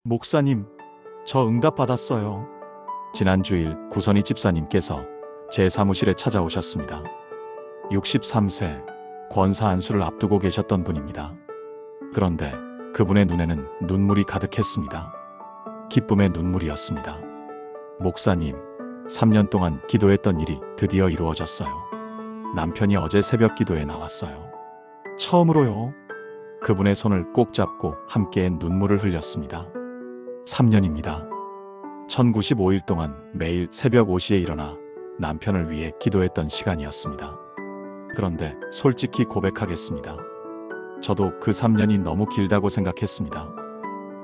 목사님, 저 응답받았어요. 지난 주일 구선희 집사님께서 제 사무실에 찾아오셨습니다. 63세, 권사 안수를 앞두고 계셨던 분입니다. 그런데 그분의 눈에는 눈물이 가득했습니다. 기쁨의 눈물이었습니다. 목사님, 3년 동안 기도했던 일이 드디어 이루어졌어요. 남편이 어제 새벽 기도에 나왔어요. 처음으로요. 그분의 손을 꼭 잡고 함께 눈물을 흘렸습니다. 3년입니다. 1095일 동안 매일 새벽 5시에 일어나 남편을 위해 기도했던 시간이었습니다. 그런데 솔직히 고백하겠습니다. 저도 그 3년이 너무 길다고 생각했습니다.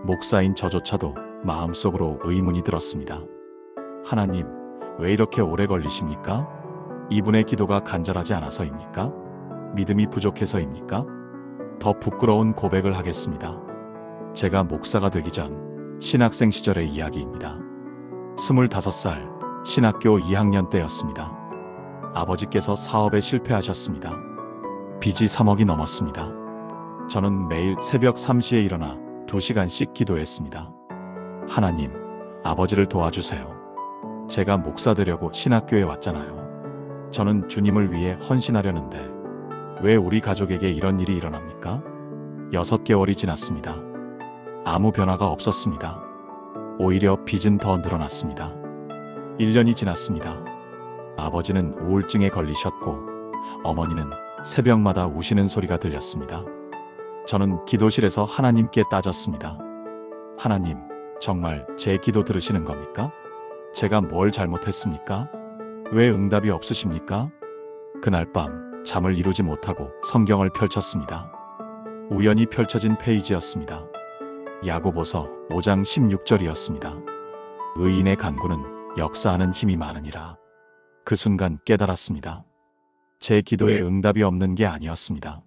목사인 저조차도 마음속으로 의문이 들었습니다. 하나님, 왜 이렇게 오래 걸리십니까? 이분의 기도가 간절하지 않아서입니까? 믿음이 부족해서입니까? 더 부끄러운 고백을 하겠습니다. 제가 목사가 되기 전 신학생 시절의 이야기입니다. 25살 신학교 2학년 때였습니다. 아버지께서 사업에 실패하셨습니다. 빚이 3억이 넘었습니다. 저는 매일 새벽 3시에 일어나 2시간씩 기도했습니다. 하나님, 아버지를 도와주세요. 제가 목사 되려고 신학교에 왔잖아요. 저는 주님을 위해 헌신하려는데 왜 우리 가족에게 이런 일이 일어납니까? 6개월이 지났습니다. 아무 변화가 없었습니다. 오히려 빚은 더 늘어났습니다. 1년이 지났습니다. 아버지는 우울증에 걸리셨고 어머니는 새벽마다 우시는 소리가 들렸습니다. 저는 기도실에서 하나님께 따졌습니다. 하나님, 정말 제 기도 들으시는 겁니까? 제가 뭘 잘못했습니까? 왜 응답이 없으십니까? 그날 밤 잠을 이루지 못하고 성경을 펼쳤습니다. 우연히 펼쳐진 페이지였습니다. 야고보서 5장 16절이었습니다. 의인의 간구는 역사하는 힘이 많으니라. 그 순간 깨달았습니다. 제 기도에 응답이 없는 게 아니었습니다.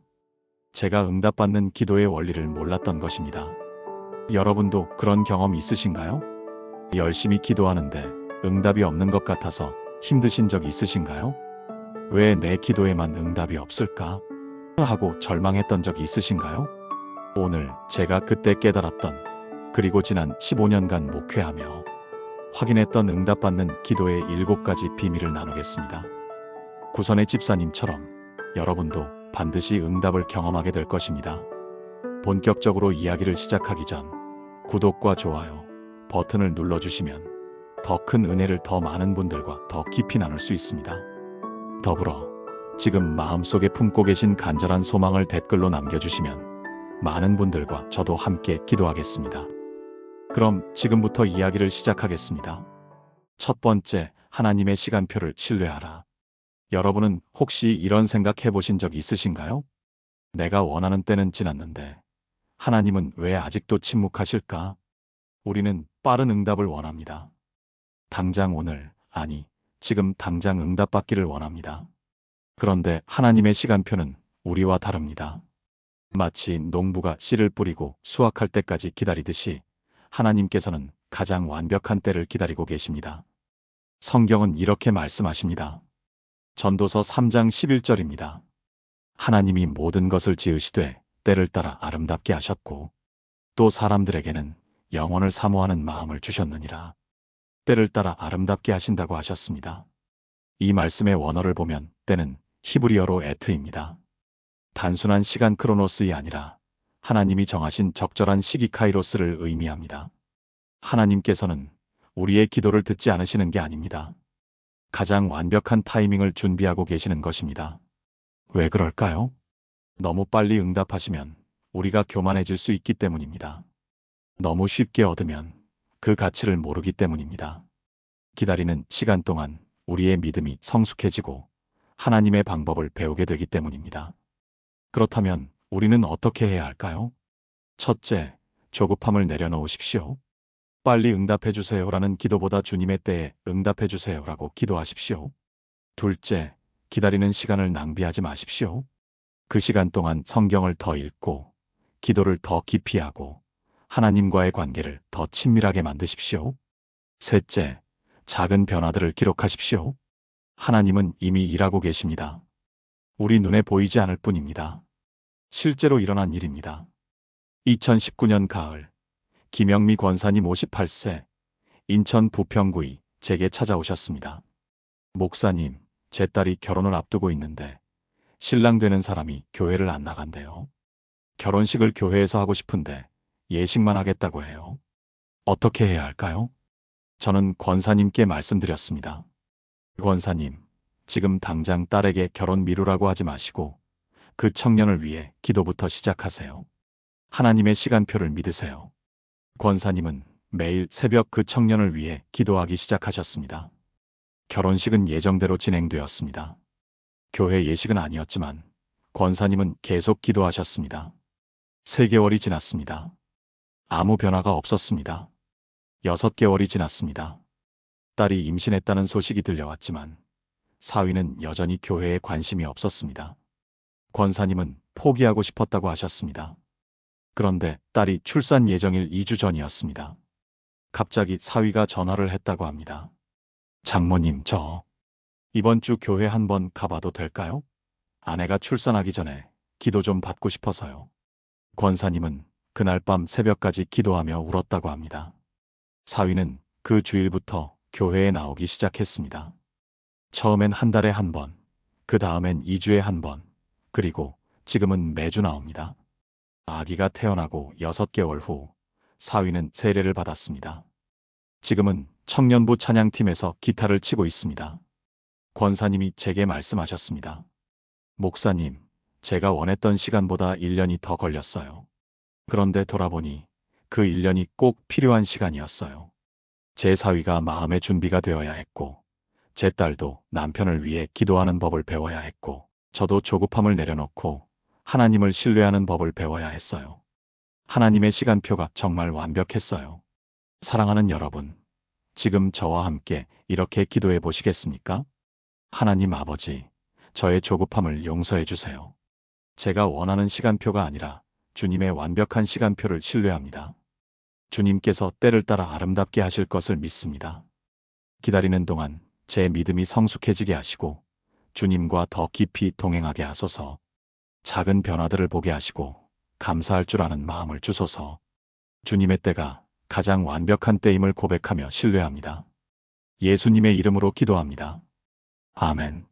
제가 응답받는 기도의 원리를 몰랐던 것입니다. 여러분도 그런 경험 있으신가요? 열심히 기도하는데 응답이 없는 것 같아서 힘드신 적 있으신가요? 왜 내 기도에만 응답이 없을까? 하고 절망했던 적 있으신가요? 오늘 제가 그때 깨달았던, 그리고 지난 15년간 목회하며 확인했던 응답받는 기도의 7가지 비밀을 나누겠습니다. 구선의 집사님처럼 여러분도 반드시 응답을 경험하게 될 것입니다. 본격적으로 이야기를 시작하기 전 구독과 좋아요 버튼을 눌러주시면 더 큰 은혜를 더 많은 분들과 더 깊이 나눌 수 있습니다. 더불어 지금 마음속에 품고 계신 간절한 소망을 댓글로 남겨주시면 많은 분들과 저도 함께 기도하겠습니다. 그럼 지금부터 이야기를 시작하겠습니다. 첫 번째, 하나님의 시간표를 신뢰하라. 여러분은 혹시 이런 생각 해보신 적 있으신가요? 내가 원하는 때는 지났는데 하나님은 왜 아직도 침묵하실까? 우리는 빠른 응답을 원합니다. 당장 오늘, 아니, 지금 당장 응답받기를 원합니다. 그런데 하나님의 시간표는 우리와 다릅니다. 마치 농부가 씨를 뿌리고 수확할 때까지 기다리듯이 하나님께서는 가장 완벽한 때를 기다리고 계십니다. 성경은 이렇게 말씀하십니다. 전도서 3장 11절입니다. 하나님이 모든 것을 지으시되 때를 따라 아름답게 하셨고 또 사람들에게는 영원을 사모하는 마음을 주셨느니라. 때를 따라 아름답게 하신다고 하셨습니다. 이 말씀의 원어를 보면 때는 히브리어로 에트입니다. 단순한 시간 크로노스이 아니라 하나님이 정하신 적절한 시기 카이로스를 의미합니다. 하나님께서는 우리의 기도를 듣지 않으시는 게 아닙니다. 가장 완벽한 타이밍을 준비하고 계시는 것입니다. 왜 그럴까요? 너무 빨리 응답하시면 우리가 교만해질 수 있기 때문입니다. 너무 쉽게 얻으면 그 가치를 모르기 때문입니다. 기다리는 시간 동안 우리의 믿음이 성숙해지고 하나님의 방법을 배우게 되기 때문입니다. 그렇다면 우리는 어떻게 해야 할까요? 첫째, 조급함을 내려놓으십시오. 빨리 응답해 주세요라는 기도보다 주님의 때에 응답해 주세요라고 기도하십시오. 둘째, 기다리는 시간을 낭비하지 마십시오. 그 시간 동안 성경을 더 읽고 기도를 더 깊이 하고 하나님과의 관계를 더 친밀하게 만드십시오. 셋째, 작은 변화들을 기록하십시오. 하나님은 이미 일하고 계십니다. 우리 눈에 보이지 않을 뿐입니다. 실제로 일어난 일입니다. 2019년 가을, 김영미 권사님 58세, 인천 부평구이 제게 찾아오셨습니다. 목사님, 제 딸이 결혼을 앞두고 있는데 신랑 되는 사람이 교회를 안 나간대요. 결혼식을 교회에서 하고 싶은데 예식만 하겠다고 해요. 어떻게 해야 할까요? 저는 권사님께 말씀드렸습니다. 권사님, 지금 당장 딸에게 결혼 미루라고 하지 마시고 그 청년을 위해 기도부터 시작하세요. 하나님의 시간표를 믿으세요. 권사님은 매일 새벽 그 청년을 위해 기도하기 시작하셨습니다. 결혼식은 예정대로 진행되었습니다. 교회 예식은 아니었지만 권사님은 계속 기도하셨습니다. 3개월이 지났습니다. 아무 변화가 없었습니다. 6개월이 지났습니다. 딸이 임신했다는 소식이 들려왔지만 사위는 여전히 교회에 관심이 없었습니다. 권사님은 포기하고 싶었다고 하셨습니다. 그런데 딸이 출산 예정일 2주 전이었습니다. 갑자기 사위가 전화를 했다고 합니다. 장모님, 저 이번 주 교회 한번 가봐도 될까요? 아내가 출산하기 전에 기도 좀 받고 싶어서요. 권사님은 그날 밤 새벽까지 기도하며 울었다고 합니다. 사위는 그 주일부터 교회에 나오기 시작했습니다. 처음엔 한 달에 한 번, 그 다음엔 2주에 한 번, 그리고 지금은 매주 나옵니다. 아기가 태어나고 6개월 후 사위는 세례를 받았습니다. 지금은 청년부 찬양팀에서 기타를 치고 있습니다. 권사님이 제게 말씀하셨습니다. 목사님, 제가 원했던 시간보다 1년이 더 걸렸어요. 그런데 돌아보니 그 1년이 꼭 필요한 시간이었어요. 제 사위가 마음의 준비가 되어야 했고, 제 딸도 남편을 위해 기도하는 법을 배워야 했고, 저도 조급함을 내려놓고 하나님을 신뢰하는 법을 배워야 했어요. 하나님의 시간표가 정말 완벽했어요. 사랑하는 여러분, 지금 저와 함께 이렇게 기도해 보시겠습니까? 하나님 아버지, 저의 조급함을 용서해 주세요. 제가 원하는 시간표가 아니라 주님의 완벽한 시간표를 신뢰합니다. 주님께서 때를 따라 아름답게 하실 것을 믿습니다. 기다리는 동안 제 믿음이 성숙해지게 하시고 주님과 더 깊이 동행하게 하소서. 작은 변화들을 보게 하시고 감사할 줄 아는 마음을 주소서. 주님의 때가 가장 완벽한 때임을 고백하며 신뢰합니다. 예수님의 이름으로 기도합니다. 아멘.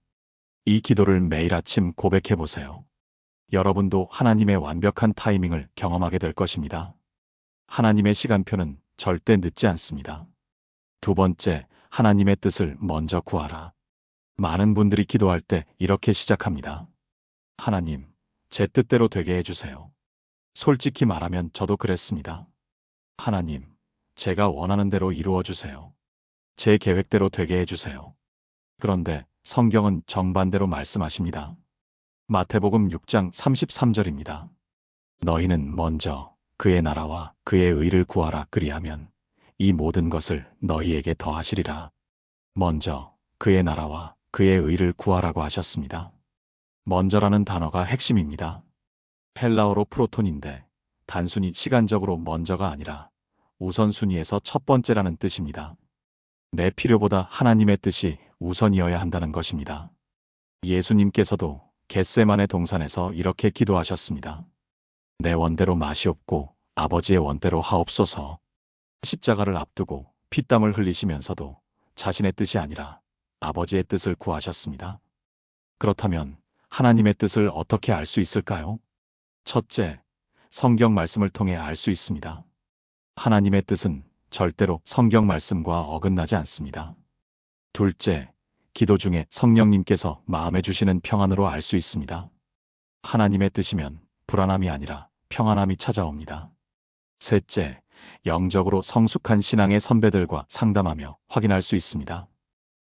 이 기도를 매일 아침 고백해 보세요. 여러분도 하나님의 완벽한 타이밍을 경험하게 될 것입니다. 하나님의 시간표는 절대 늦지 않습니다. 2번째, 하나님의 뜻을 먼저 구하라. 많은 분들이 기도할 때 이렇게 시작합니다. 하나님, 제 뜻대로 되게 해주세요. 솔직히 말하면 저도 그랬습니다. 하나님, 제가 원하는 대로 이루어 주세요. 제 계획대로 되게 해주세요. 그런데 성경은 정반대로 말씀하십니다. 마태복음 6장 33절입니다. 너희는 먼저 그의 나라와 그의 의를 구하라. 그리하면 이 모든 것을 너희에게 더하시리라. 먼저 그의 나라와 그의 의를 구하라고 하셨습니다. 먼저라는 단어가 핵심입니다. 헬라어로 프로톤인데 단순히 시간적으로 먼저가 아니라 우선순위에서 첫 번째라는 뜻입니다. 내 필요보다 하나님의 뜻이 우선이어야 한다는 것입니다. 예수님께서도 겟세마네 동산에서 이렇게 기도하셨습니다. 내 원대로 마시옵고 아버지의 원대로 하옵소서. 십자가를 앞두고 피땀을 흘리시면서도 자신의 뜻이 아니라 아버지의 뜻을 구하셨습니다. 그렇다면 하나님의 뜻을 어떻게 알 수 있을까요? 첫째, 성경 말씀을 통해 알 수 있습니다. 하나님의 뜻은 절대로 성경 말씀과 어긋나지 않습니다. 둘째, 기도 중에 성령님께서 마음에 주시는 평안으로 알 수 있습니다. 하나님의 뜻이면 불안함이 아니라 평안함이 찾아옵니다. 셋째, 영적으로 성숙한 신앙의 선배들과 상담하며 확인할 수 있습니다.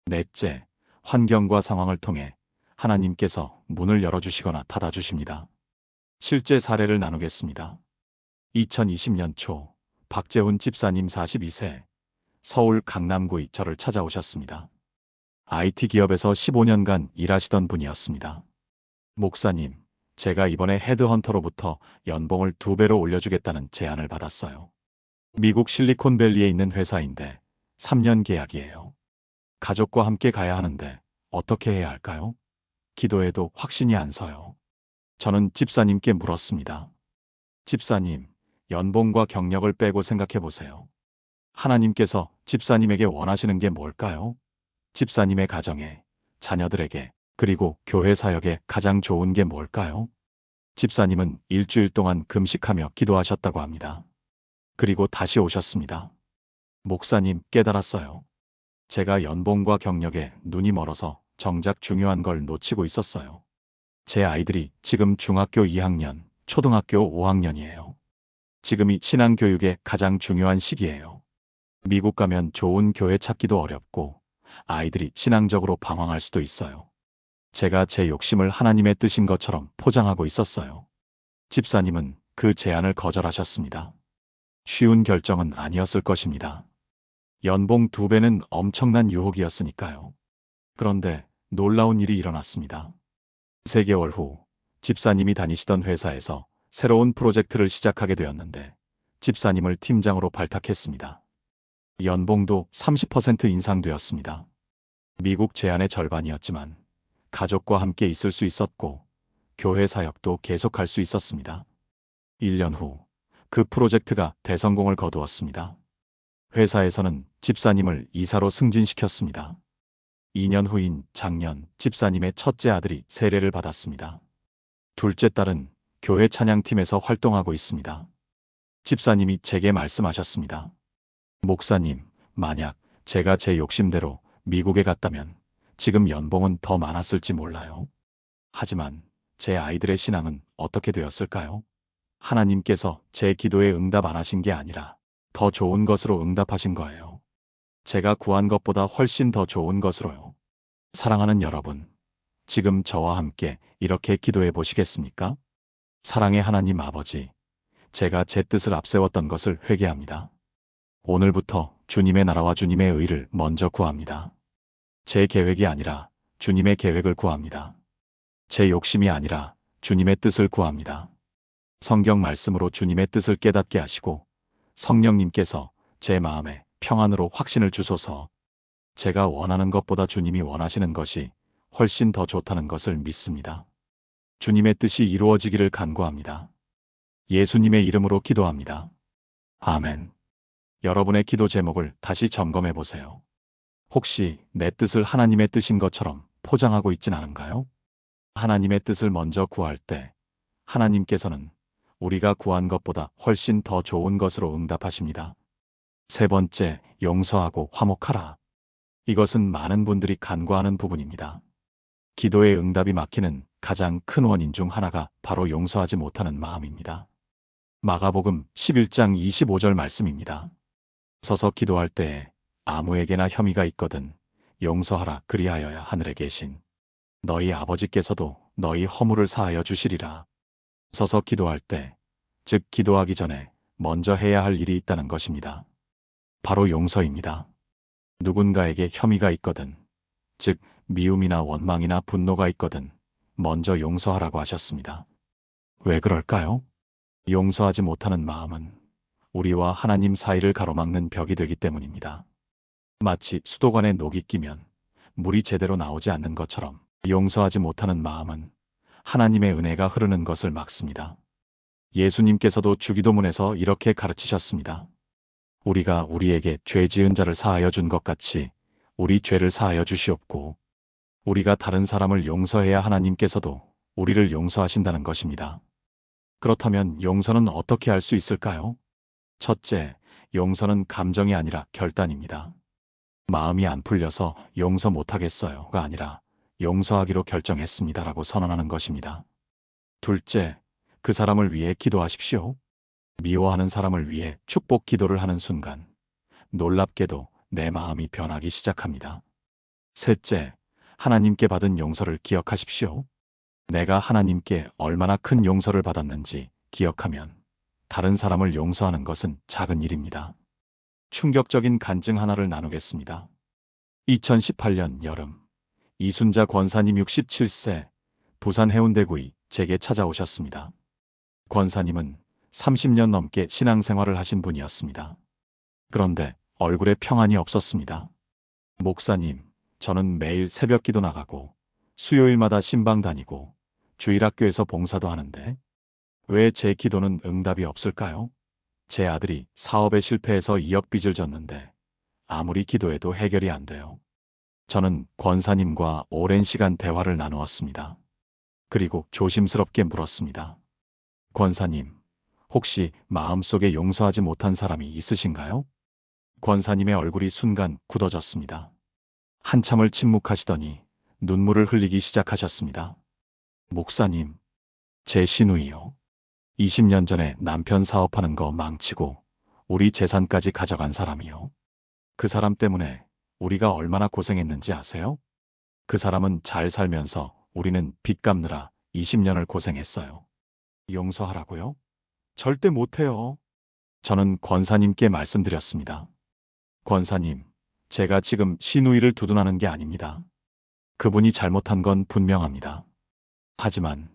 넷째, 환경과 상황을 통해 하나님께서 문을 열어주시거나 닫아주십니다. 실제 사례를 나누겠습니다. 2020년 초 박재훈 집사님 42세, 서울 강남구의 저를 찾아오셨습니다. IT 기업에서 15년간 일하시던 분이었습니다. 목사님, 제가 이번에 헤드헌터로부터 연봉을 2배로 올려주겠다는 제안을 받았어요. 미국 실리콘밸리에 있는 회사인데 3년 계약이에요. 가족과 함께 가야 하는데 어떻게 해야 할까요? 기도해도 확신이 안 서요. 저는 집사님께 물었습니다. 집사님, 연봉과 경력을 빼고 생각해 보세요. 하나님께서 집사님에게 원하시는 게 뭘까요? 집사님의 가정에, 자녀들에게, 그리고 교회 사역에 가장 좋은 게 뭘까요? 집사님은 일주일 동안 금식하며 기도하셨다고 합니다. 그리고 다시 오셨습니다. 목사님, 깨달았어요. 제가 연봉과 경력에 눈이 멀어서 정작 중요한 걸 놓치고 있었어요. 제 아이들이 지금 중학교 2학년, 초등학교 5학년이에요. 지금이 신앙교육의 가장 중요한 시기예요. 미국 가면 좋은 교회 찾기도 어렵고 아이들이 신앙적으로 방황할 수도 있어요. 제가 제 욕심을 하나님의 뜻인 것처럼 포장하고 있었어요. 집사님은 그 제안을 거절하셨습니다. 쉬운 결정은 아니었을 것입니다. 연봉 2배는 엄청난 유혹이었으니까요. 그런데 놀라운 일이 일어났습니다. 3개월 후 집사님이 다니시던 회사에서 새로운 프로젝트를 시작하게 되었는데 집사님을 팀장으로 발탁했습니다. 연봉도 30% 인상되었습니다. 미국 제안의 절반이었지만 가족과 함께 있을 수 있었고 교회 사역도 계속할 수 있었습니다. 1년 후 그 프로젝트가 대성공을 거두었습니다. 회사에서는 집사님을 이사로 승진시켰습니다. 2년 후인 작년 집사님의 첫째 아들이 세례를 받았습니다. 둘째 딸은 교회 찬양팀에서 활동하고 있습니다. 집사님이 제게 말씀하셨습니다. 목사님, 만약 제가 제 욕심대로 미국에 갔다면 지금 연봉은 더 많았을지 몰라요. 하지만 제 아이들의 신앙은 어떻게 되었을까요? 하나님께서 제 기도에 응답 안 하신 게 아니라 더 좋은 것으로 응답하신 거예요. 제가 구한 것보다 훨씬 더 좋은 것으로요. 사랑하는 여러분, 지금 저와 함께 이렇게 기도해 보시겠습니까? 사랑의 하나님 아버지, 제가 제 뜻을 앞세웠던 것을 회개합니다. 오늘부터 주님의 나라와 주님의 의를 먼저 구합니다. 제 계획이 아니라 주님의 계획을 구합니다. 제 욕심이 아니라 주님의 뜻을 구합니다. 성경 말씀으로 주님의 뜻을 깨닫게 하시고 성령님께서 제 마음에 평안으로 확신을 주소서. 제가 원하는 것보다 주님이 원하시는 것이 훨씬 더 좋다는 것을 믿습니다. 주님의 뜻이 이루어지기를 간구합니다. 예수님의 이름으로 기도합니다. 아멘. 여러분의 기도 제목을 다시 점검해 보세요. 혹시 내 뜻을 하나님의 뜻인 것처럼 포장하고 있진 않은가요? 하나님의 뜻을 먼저 구할 때 하나님께서는 우리가 구한 것보다 훨씬 더 좋은 것으로 응답하십니다. 세 번째, 용서하고 화목하라. 이것은 많은 분들이 간구하는 부분입니다. 기도의 응답이 막히는 가장 큰 원인 중 하나가 바로 용서하지 못하는 마음입니다. 마가복음 11장 25절 말씀입니다. 서서 기도할 때에 아무에게나 혐의가 있거든 용서하라, 그리하여야 하늘에 계신 너희 아버지께서도 너희 허물을 사하여 주시리라. 서서 기도할 때, 즉 기도하기 전에 먼저 해야 할 일이 있다는 것입니다. 바로 용서입니다. 누군가에게 혐의가 있거든, 즉 미움이나 원망이나 분노가 있거든 먼저 용서하라고 하셨습니다. 왜 그럴까요? 용서하지 못하는 마음은 우리와 하나님 사이를 가로막는 벽이 되기 때문입니다. 마치 수도관에 녹이 끼면 물이 제대로 나오지 않는 것처럼 용서하지 못하는 마음은 하나님의 은혜가 흐르는 것을 막습니다. 예수님께서도 주기도문에서 이렇게 가르치셨습니다. 우리가 우리에게 죄 지은 자를 사하여 준 것 같이 우리 죄를 사하여 주시옵고, 우리가 다른 사람을 용서해야 하나님께서도 우리를 용서하신다는 것입니다. 그렇다면 용서는 어떻게 할 수 있을까요? 첫째, 용서는 감정이 아니라 결단입니다. 마음이 안 풀려서 용서 못하겠어요가 아니라 용서하기로 결정했습니다라고 선언하는 것입니다. 둘째, 그 사람을 위해 기도하십시오. 미워하는 사람을 위해 축복 기도를 하는 순간 놀랍게도 내 마음이 변하기 시작합니다. 셋째, 하나님께 받은 용서를 기억하십시오. 내가 하나님께 얼마나 큰 용서를 받았는지 기억하면 다른 사람을 용서하는 것은 작은 일입니다. 충격적인 간증 하나를 나누겠습니다. 2018년 여름, 이순자 권사님 67세, 부산 해운대구의 제게 찾아오셨습니다. 권사님은 30년 넘게 신앙생활을 하신 분이었습니다. 그런데 얼굴에 평안이 없었습니다. 목사님, 저는 매일 새벽 기도 나가고 수요일마다 신방 다니고 주일학교에서 봉사도 하는데 왜 제 기도는 응답이 없을까요? 제 아들이 사업에 실패해서 2억 빚을 졌는데 아무리 기도해도 해결이 안 돼요. 저는 권사님과 오랜 시간 대화를 나누었습니다. 그리고 조심스럽게 물었습니다. 권사님, 혹시 마음속에 용서하지 못한 사람이 있으신가요? 권사님의 얼굴이 순간 굳어졌습니다. 한참을 침묵하시더니 눈물을 흘리기 시작하셨습니다. 목사님, 제 시누이요. 20년 전에 남편 사업하는 거 망치고 우리 재산까지 가져간 사람이요. 그 사람 때문에 우리가 얼마나 고생했는지 아세요? 그 사람은 잘 살면서 우리는 빚 갚느라 20년을 고생했어요. 용서하라고요? 절대 못해요. 저는 권사님께 말씀드렸습니다. 권사님, 제가 지금 시누이를 두둔하는 게 아닙니다. 그분이 잘못한 건 분명합니다. 하지만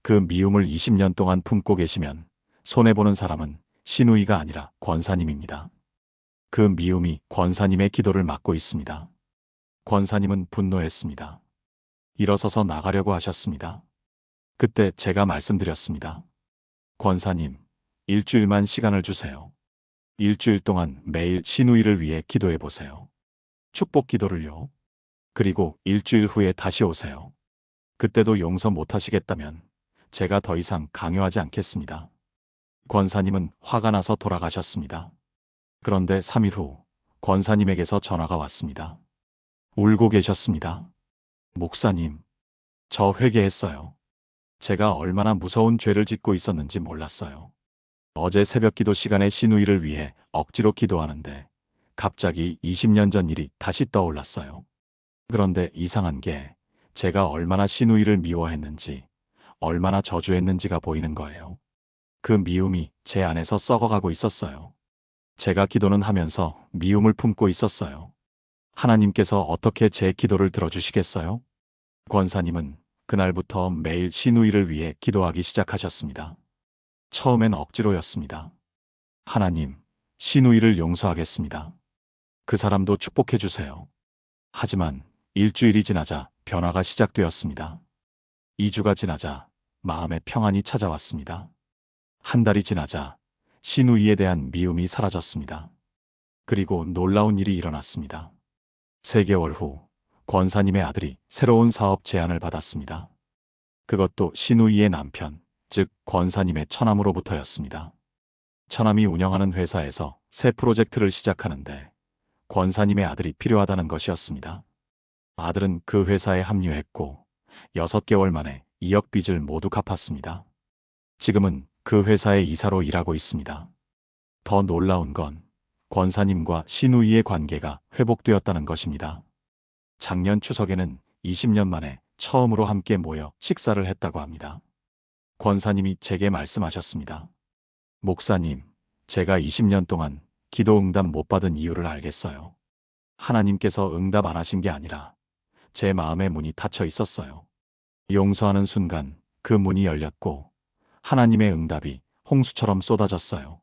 그 미움을 20년 동안 품고 계시면 손해보는 사람은 시누이가 아니라 권사님입니다. 그 미움이 권사님의 기도를 막고 있습니다. 권사님은 분노했습니다. 일어서서 나가려고 하셨습니다. 그때 제가 말씀드렸습니다. 권사님, 일주일만 시간을 주세요. 일주일 동안 매일 시누이를 위해 기도해 보세요. 축복 기도를요. 그리고 일주일 후에 다시 오세요. 그때도 용서 못하시겠다면 제가 더 이상 강요하지 않겠습니다. 권사님은 화가 나서 돌아가셨습니다. 그런데 3일 후 권사님에게서 전화가 왔습니다. 울고 계셨습니다. 목사님, 저 회개했어요. 제가 얼마나 무서운 죄를 짓고 있었는지 몰랐어요. 어제 새벽 기도 시간에 시누이를 위해 억지로 기도하는데 갑자기 20년 전 일이 다시 떠올랐어요. 그런데 이상한 게 제가 얼마나 시누이를 미워했는지, 얼마나 저주했는지가 보이는 거예요. 그 미움이 제 안에서 썩어가고 있었어요. 제가 기도는 하면서 미움을 품고 있었어요. 하나님께서 어떻게 제 기도를 들어주시겠어요? 권사님은 그날부터 매일 시누이를 위해 기도하기 시작하셨습니다. 처음엔 억지로였습니다. 하나님, 시누이를 용서하겠습니다. 그 사람도 축복해 주세요. 하지만 일주일이 지나자 변화가 시작되었습니다. 2주가 지나자 마음의 평안이 찾아왔습니다. 한 달이 지나자 시누이에 대한 미움이 사라졌습니다. 그리고 놀라운 일이 일어났습니다. 3개월 후 권사님의 아들이 새로운 사업 제안을 받았습니다. 그것도 시누이의 남편, 즉 권사님의 처남으로부터였습니다. 처남이 운영하는 회사에서 새 프로젝트를 시작하는데 권사님의 아들이 필요하다는 것이었습니다. 아들은 그 회사에 합류했고 6개월 만에 2억 빚을 모두 갚았습니다. 지금은 그 회사의 이사로 일하고 있습니다. 더 놀라운 건 권사님과 시누이의 관계가 회복되었다는 것입니다. 작년 추석에는 20년 만에 처음으로 함께 모여 식사를 했다고 합니다. 권사님이 제게 말씀하셨습니다. 목사님, 제가 20년 동안 기도 응답 못 받은 이유를 알겠어요. 하나님께서 응답 안 하신 게 아니라 제 마음의 문이 닫혀 있었어요. 용서하는 순간 그 문이 열렸고 하나님의 응답이 홍수처럼 쏟아졌어요.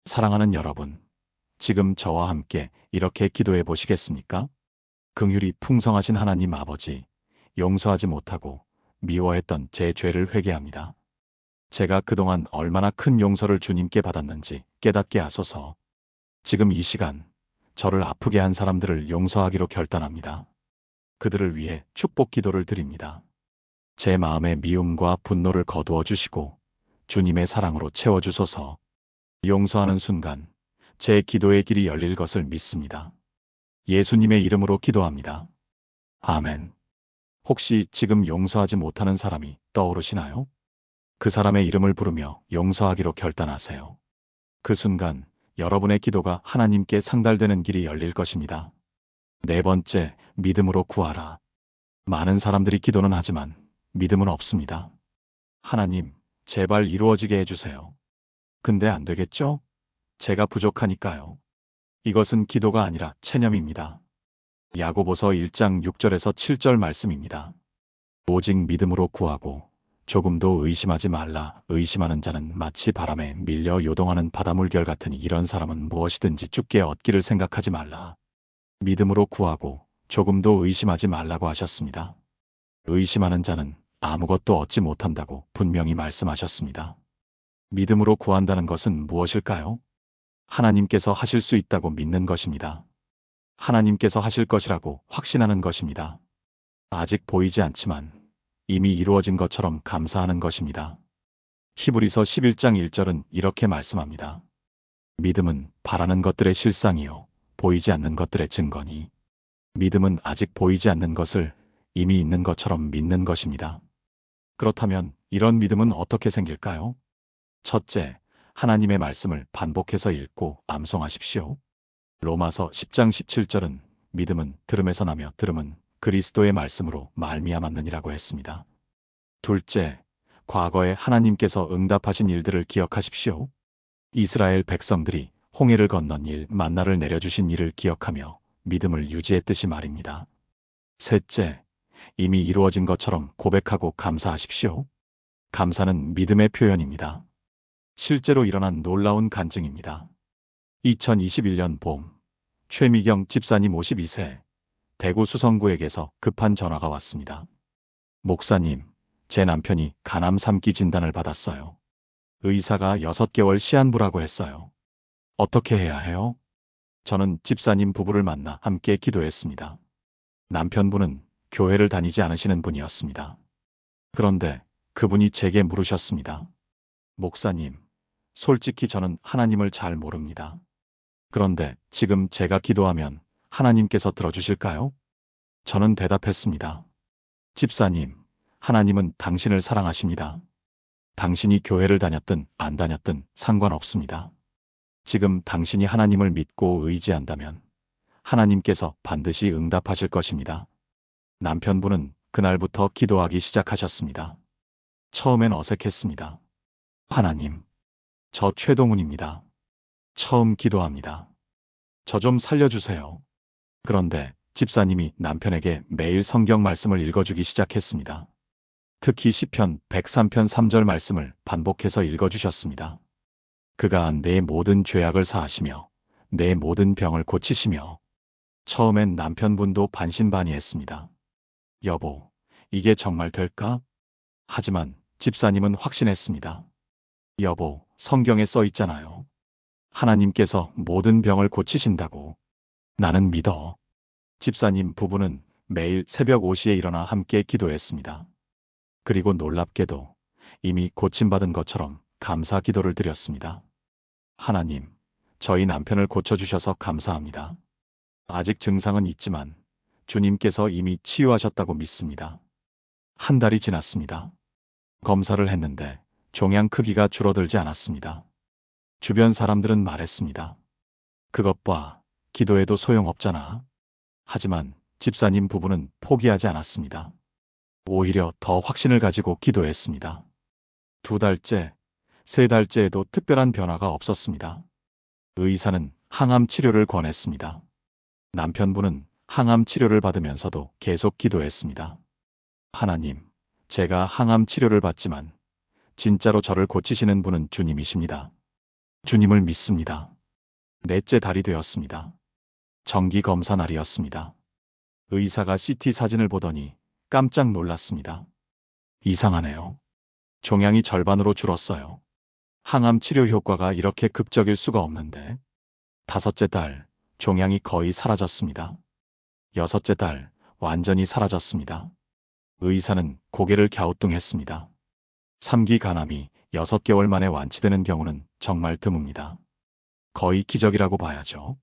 사랑하는 여러분, 지금 저와 함께 이렇게 기도해 보시겠습니까? 긍휼이 풍성하신 하나님 아버지, 용서하지 못하고 미워했던 제 죄를 회개합니다. 제가 그동안 얼마나 큰 용서를 주님께 받았는지 깨닫게 하소서. 지금 이 시간 저를 아프게 한 사람들을 용서하기로 결단합니다. 그들을 위해 축복 기도를 드립니다. 제 마음의 미움과 분노를 거두어 주시고 주님의 사랑으로 채워주소서. 용서하는 순간 제 기도의 길이 열릴 것을 믿습니다. 예수님의 이름으로 기도합니다. 아멘. 혹시 지금 용서하지 못하는 사람이 떠오르시나요? 그 사람의 이름을 부르며 용서하기로 결단하세요. 그 순간 여러분의 기도가 하나님께 상달되는 길이 열릴 것입니다. 4번째, 믿음으로 구하라. 많은 사람들이 기도는 하지만 믿음은 없습니다. 하나님, 제발 이루어지게 해주세요. 근데 안 되겠죠? 제가 부족하니까요. 이것은 기도가 아니라 체념입니다. 야고보서 1장 6절에서 7절 말씀입니다. 오직 믿음으로 구하고 조금도 의심하지 말라. 의심하는 자는 마치 바람에 밀려 요동하는 바닷물결 같으니 이런 사람은 무엇이든지 죽게 얻기를 생각하지 말라. 믿음으로 구하고 조금도 의심하지 말라고 하셨습니다. 의심하는 자는 아무것도 얻지 못한다고 분명히 말씀하셨습니다. 믿음으로 구한다는 것은 무엇일까요? 하나님께서 하실 수 있다고 믿는 것입니다. 하나님께서 하실 것이라고 확신하는 것입니다. 아직 보이지 않지만 이미 이루어진 것처럼 감사하는 것입니다. 히브리서 11장 1절은 이렇게 말씀합니다. 믿음은 바라는 것들의 실상이요 보이지 않는 것들의 증거니. 믿음은 아직 보이지 않는 것을 이미 있는 것처럼 믿는 것입니다. 그렇다면 이런 믿음은 어떻게 생길까요? 첫째, 하나님의 말씀을 반복해서 읽고 암송하십시오. 로마서 10장 17절은 믿음은 들음에서 나며 들음은 그리스도의 말씀으로 말미암았느니라고 했습니다. 둘째, 과거에 하나님께서 응답하신 일들을 기억하십시오. 이스라엘 백성들이 홍해를 건넌 일, 만나를 내려주신 일을 기억하며 믿음을 유지했듯이 말입니다. 셋째, 이미 이루어진 것처럼 고백하고 감사하십시오. 감사는 믿음의 표현입니다. 실제로 일어난 놀라운 간증입니다. 2021년 봄, 최미경 집사님 52세, 대구 수성구에게서 급한 전화가 왔습니다. 목사님, 제 남편이 간암 3기 진단을 받았어요. 의사가 6개월 시한부라고 했어요. 어떻게 해야 해요? 저는 집사님 부부를 만나 함께 기도했습니다. 남편분은 교회를 다니지 않으시는 분이었습니다. 그런데 그분이 제게 물으셨습니다. 목사님, 솔직히 저는 하나님을 잘 모릅니다. 그런데 지금 제가 기도하면 하나님께서 들어주실까요? 저는 대답했습니다. 집사님, 하나님은 당신을 사랑하십니다. 당신이 교회를 다녔든 안 다녔든 상관없습니다. 지금 당신이 하나님을 믿고 의지한다면 하나님께서 반드시 응답하실 것입니다. 남편분은 그날부터 기도하기 시작하셨습니다. 처음엔 어색했습니다. 하나님, 저 최동훈입니다. 처음 기도합니다. 저 좀 살려주세요. 그런데 집사님이 남편에게 매일 성경 말씀을 읽어주기 시작했습니다. 특히 시편 103편 3절 말씀을 반복해서 읽어주셨습니다. 그가 내 모든 죄악을 사하시며 내 모든 병을 고치시며. 처음엔 남편분도 반신반의했습니다. 여보, 이게 정말 될까? 하지만 집사님은 확신했습니다. 여보, 성경에 써 있잖아요. 하나님께서 모든 병을 고치신다고. 나는 믿어. 집사님 부부는 매일 새벽 5시에 일어나 함께 기도했습니다. 그리고 놀랍게도 이미 고침받은 것처럼 감사 기도를 드렸습니다. 하나님, 저희 남편을 고쳐주셔서 감사합니다. 아직 증상은 있지만 주님께서 이미 치유하셨다고 믿습니다. 한 달이 지났습니다. 검사를 했는데 종양 크기가 줄어들지 않았습니다. 주변 사람들은 말했습니다. 그것 봐, 기도해도 소용없잖아. 하지만 집사님 부부는 포기하지 않았습니다. 오히려 더 확신을 가지고 기도했습니다. 2달째, 3달째에도 특별한 변화가 없었습니다. 의사는 항암 치료를 권했습니다. 남편분은 항암 치료를 받으면서도 계속 기도했습니다. 하나님, 제가 항암 치료를 받지만 진짜로 저를 고치시는 분은 주님이십니다. 주님을 믿습니다. 넷째 달이 되었습니다. 정기 검사 날이었습니다. 의사가 CT 사진을 보더니 깜짝 놀랐습니다. 이상하네요. 종양이 절반으로 줄었어요. 항암 치료 효과가 이렇게 급적일 수가 없는데. 5째 달, 종양이 거의 사라졌습니다. 6째 달, 완전히 사라졌습니다. 의사는 고개를 갸우뚱했습니다. 3기 간암이 6개월 만에 완치되는 경우는 정말 드뭅니다. 거의 기적이라고 봐야죠.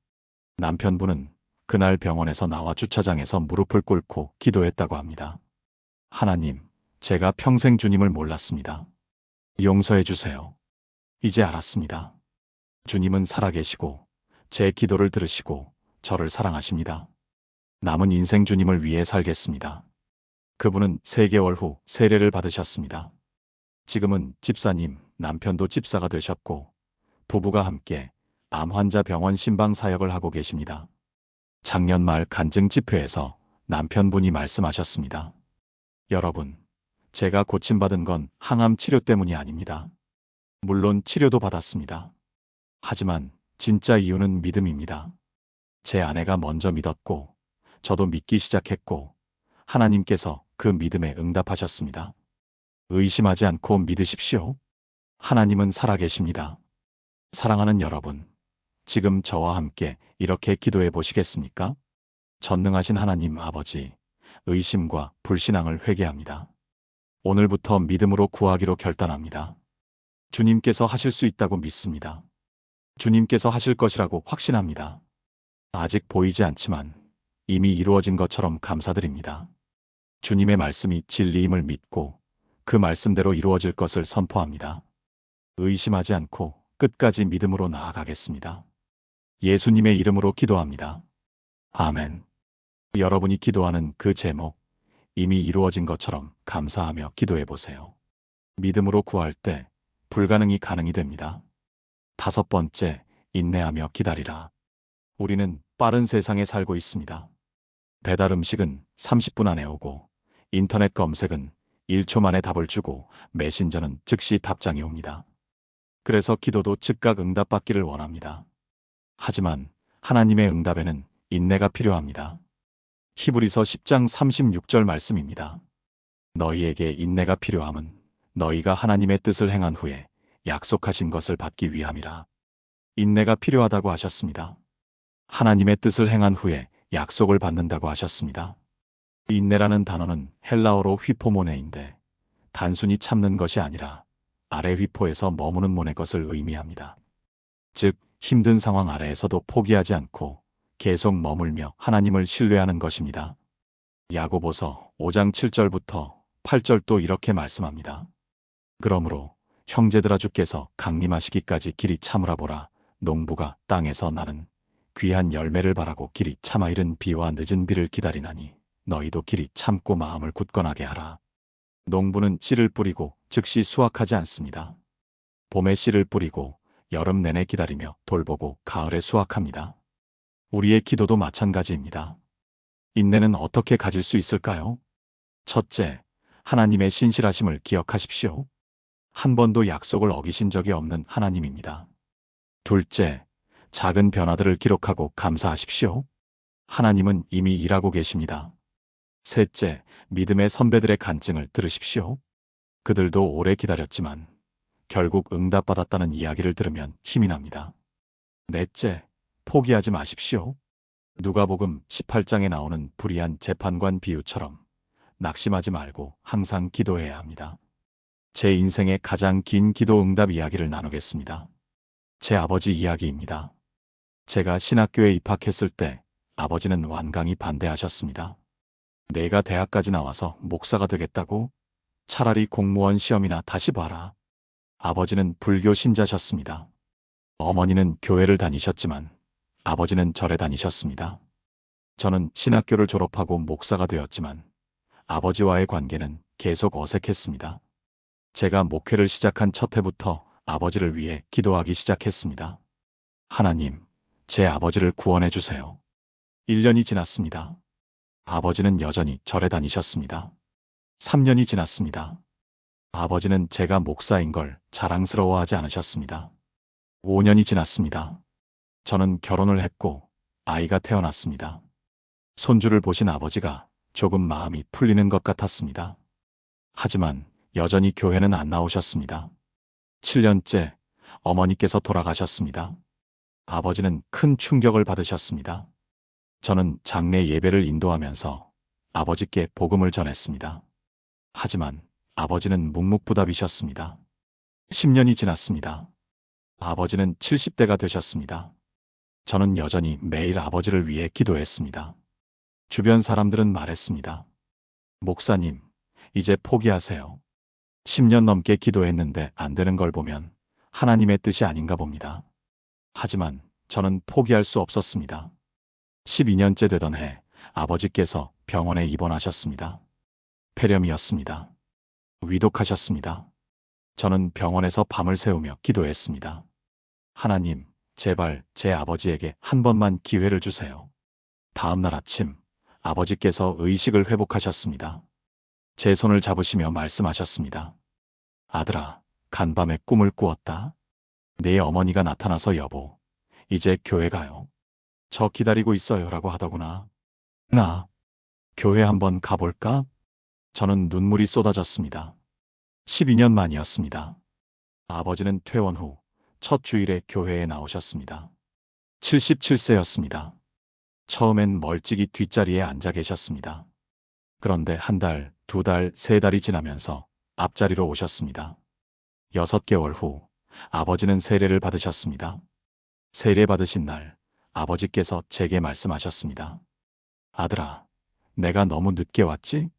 남편분은 그날 병원에서 나와 주차장에서 무릎을 꿇고 기도했다고 합니다. 하나님, 제가 평생 주님을 몰랐습니다. 용서해 주세요. 이제 알았습니다. 주님은 살아계시고 제 기도를 들으시고 저를 사랑하십니다. 남은 인생 주님을 위해 살겠습니다. 그분은 3개월 후 세례를 받으셨습니다. 지금은 집사님, 남편도 집사가 되셨고 부부가 함께 암 환자 병원 신방 사역을 하고 계십니다. 작년 말 간증 집회에서 남편분이 말씀하셨습니다. 여러분, 제가 고침받은 건 항암 치료 때문이 아닙니다. 물론 치료도 받았습니다. 하지만 진짜 이유는 믿음입니다. 제 아내가 먼저 믿었고 저도 믿기 시작했고 하나님께서 그 믿음에 응답하셨습니다. 의심하지 않고 믿으십시오. 하나님은 살아계십니다. 사랑하는 여러분, 지금 저와 함께 이렇게 기도해 보시겠습니까? 전능하신 하나님 아버지, 의심과 불신앙을 회개합니다. 오늘부터 믿음으로 구하기로 결단합니다. 주님께서 하실 수 있다고 믿습니다. 주님께서 하실 것이라고 확신합니다. 아직 보이지 않지만 이미 이루어진 것처럼 감사드립니다. 주님의 말씀이 진리임을 믿고 그 말씀대로 이루어질 것을 선포합니다. 의심하지 않고 끝까지 믿음으로 나아가겠습니다. 예수님의 이름으로 기도합니다. 아멘. 여러분이 기도하는 그 제목, 이미 이루어진 것처럼 감사하며 기도해 보세요. 믿음으로 구할 때 불가능이 가능이 됩니다. 5번째, 인내하며 기다리라. 우리는 빠른 세상에 살고 있습니다. 배달 음식은 30분 안에 오고, 인터넷 검색은 1초 만에 답을 주고, 메신저는 즉시 답장이 옵니다. 그래서 기도도 즉각 응답받기를 원합니다. 하지만 하나님의 응답에는 인내가 필요합니다. 히브리서 10장 36절 말씀입니다. 너희에게 인내가 필요함은 너희가 하나님의 뜻을 행한 후에 약속하신 것을 받기 위함이라. 인내가 필요하다고 하셨습니다. 하나님의 뜻을 행한 후에 약속을 받는다고 하셨습니다. 인내라는 단어는 헬라어로 휘포모네인데 단순히 참는 것이 아니라 아래 휘포에서 머무는 모네 것을 의미합니다. 즉 힘든 상황 아래에서도 포기하지 않고 계속 머물며 하나님을 신뢰하는 것입니다. 야고보서 5장 7절부터 8절도 이렇게 말씀합니다. 그러므로 형제들아 주께서 강림하시기까지 길이 참으라 보라. 농부가 땅에서 나는 귀한 열매를 바라고 길이 참아 이른 비와 늦은 비를 기다리나니 너희도 길이 참고 마음을 굳건하게 하라. 농부는 씨를 뿌리고 즉시 수확하지 않습니다. 봄에 씨를 뿌리고 여름 내내 기다리며 돌보고 가을에 수확합니다. 우리의 기도도 마찬가지입니다. 인내는 어떻게 가질 수 있을까요? 첫째, 하나님의 신실하심을 기억하십시오. 한 번도 약속을 어기신 적이 없는 하나님입니다. 둘째, 작은 변화들을 기록하고 감사하십시오. 하나님은 이미 일하고 계십니다. 셋째, 믿음의 선배들의 간증을 들으십시오. 그들도 오래 기다렸지만 결국 응답받았다는 이야기를 들으면 힘이 납니다. 넷째, 포기하지 마십시오. 누가복음 18장에 나오는 불의한 재판관 비유처럼 낙심하지 말고 항상 기도해야 합니다. 제 인생의 가장 긴 기도 응답 이야기를 나누겠습니다. 제 아버지 이야기입니다. 제가 신학교에 입학했을 때 아버지는 완강히 반대하셨습니다. 내가 대학까지 나와서 목사가 되겠다고? 차라리 공무원 시험이나 다시 봐라. 아버지는 불교 신자셨습니다. 어머니는 교회를 다니셨지만 아버지는 절에 다니셨습니다. 저는 신학교를 졸업하고 목사가 되었지만 아버지와의 관계는 계속 어색했습니다. 제가 목회를 시작한 첫 해부터 아버지를 위해 기도하기 시작했습니다. 하나님, 제 아버지를 구원해 주세요. 1년이 지났습니다. 아버지는 여전히 절에 다니셨습니다. 3년이 지났습니다. 아버지는 제가 목사인 걸 자랑스러워하지 않으셨습니다. 5년이 지났습니다. 저는 결혼을 했고 아이가 태어났습니다. 손주를 보신 아버지가 조금 마음이 풀리는 것 같았습니다. 하지만 여전히 교회는 안 나오셨습니다. 7년째 어머니께서 돌아가셨습니다. 아버지는 큰 충격을 받으셨습니다. 저는 장례 예배를 인도하면서 아버지께 복음을 전했습니다. 하지만 아버지는 묵묵부답이셨습니다. 10년이 지났습니다. 아버지는 70대가 되셨습니다. 저는 여전히 매일 아버지를 위해 기도했습니다. 주변 사람들은 말했습니다. 목사님, 이제 포기하세요. 10년 넘게 기도했는데 안 되는 걸 보면 하나님의 뜻이 아닌가 봅니다. 하지만 저는 포기할 수 없었습니다. 12년째 되던 해 아버지께서 병원에 입원하셨습니다. 폐렴이었습니다. 위독하셨습니다. 저는 병원에서 밤을 새우며 기도했습니다. 하나님, 제발 제 아버지에게 한 번만 기회를 주세요. 다음 날 아침 아버지께서 의식을 회복하셨습니다. 제 손을 잡으시며 말씀하셨습니다. 아들아, 간밤에 꿈을 꾸었다. 네 어머니가 나타나서 여보, 이제 교회 가요. 저 기다리고 있어요 라고 하더구나. 나 교회 한번 가볼까? 저는 눈물이 쏟아졌습니다. 12년 만이었습니다. 아버지는 퇴원 후 첫 주일에 교회에 나오셨습니다. 77세였습니다. 처음엔 멀찍이 뒷자리에 앉아 계셨습니다. 그런데 한 달, 두 달, 세 달이 지나면서 앞자리로 오셨습니다. 6개월 후 아버지는 세례를 받으셨습니다. 세례 받으신 날 아버지께서 제게 말씀하셨습니다. 아들아, 내가 너무 늦게 왔지?